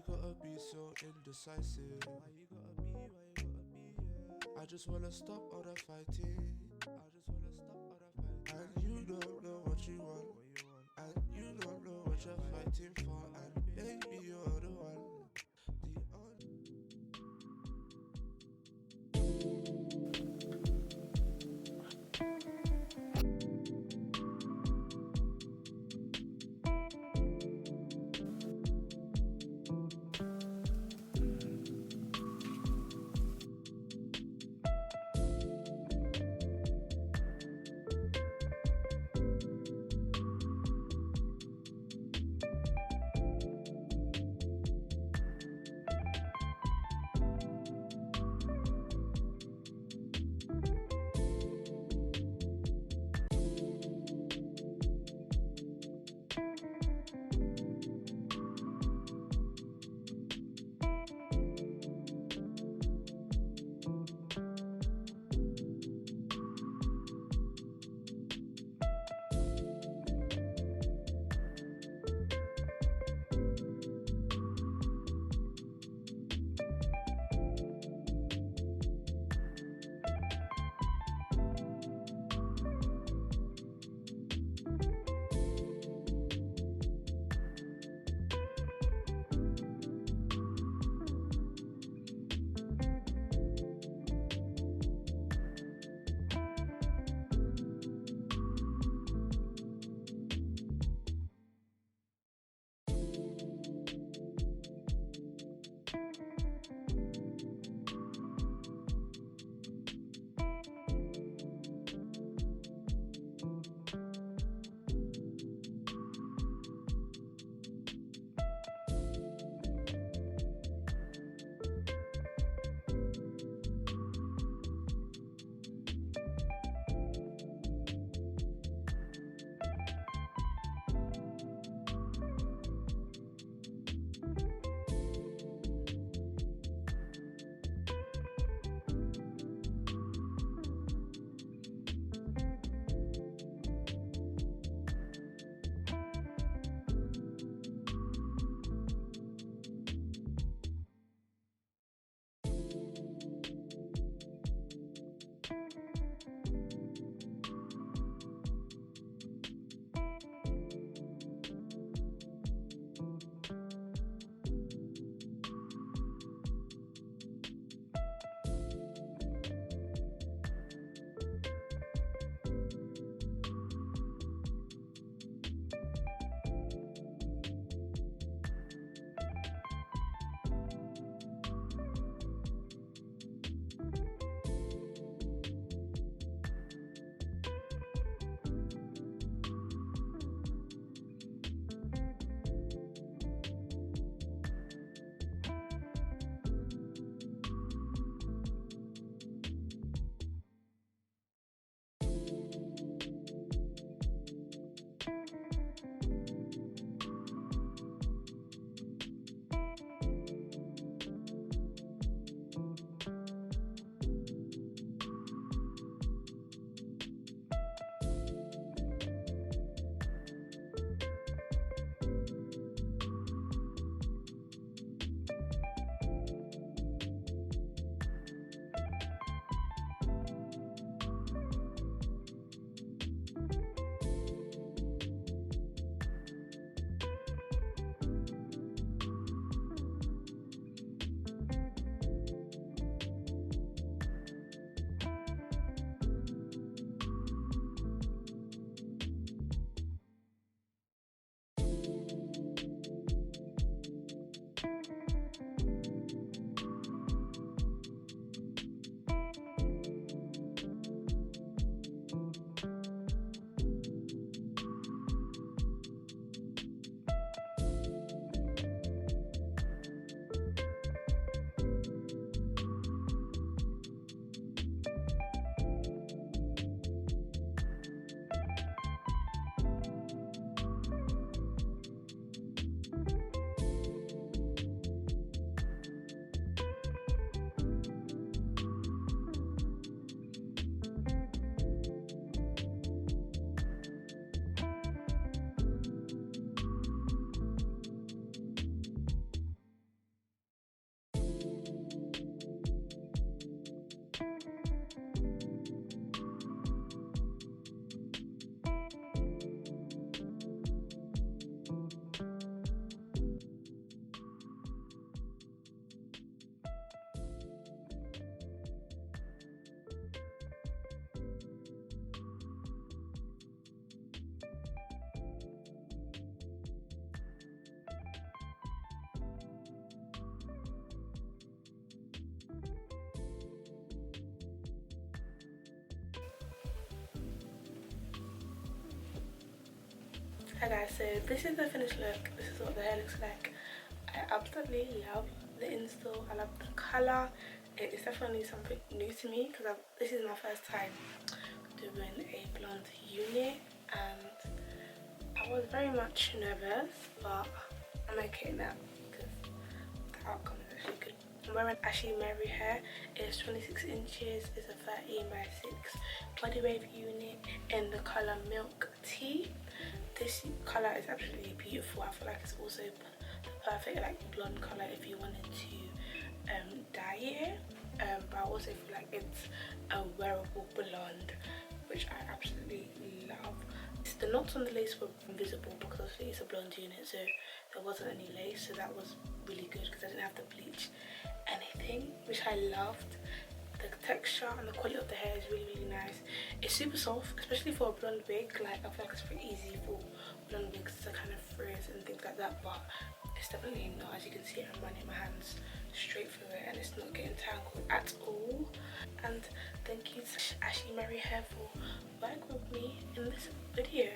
gotta be so indecisive? Why you gotta be, yeah. I just wanna stop all the fighting. I just wanna stop all the fighting. And you don't know what you want. And you don't know what you're fighting for. And baby, you're the one. The only. Hi guys, so this is the finished look. This is what the hair looks like. I absolutely love the install. I love the colour. It is definitely something new to me because this is my first time doing a blonde unit, and I was very much nervous, but I'm okay now because the outcome is actually good. I'm wearing Ashimary hair. It's 26 inches. It's a 13 by 6 body wave unit in the colour milk tea. This colour is absolutely beautiful. I feel like it's also the perfect like blonde colour if you wanted to dye it. But I also feel like it's a wearable blonde, which I absolutely love. The knots on the lace were invisible because obviously it's a blonde unit, so there wasn't any lace, so that was really good because I didn't have to bleach anything, which I loved. The texture and the quality of the hair is really nice. It's super soft, especially for a blonde wig. Like I feel like it's pretty easy for blonde wigs to kind of frizz and things like that, but it's definitely not. As you can see, I'm running my hands straight through it and it's not getting tangled at all. And thank you to Ashimary Hair for working with me in this video.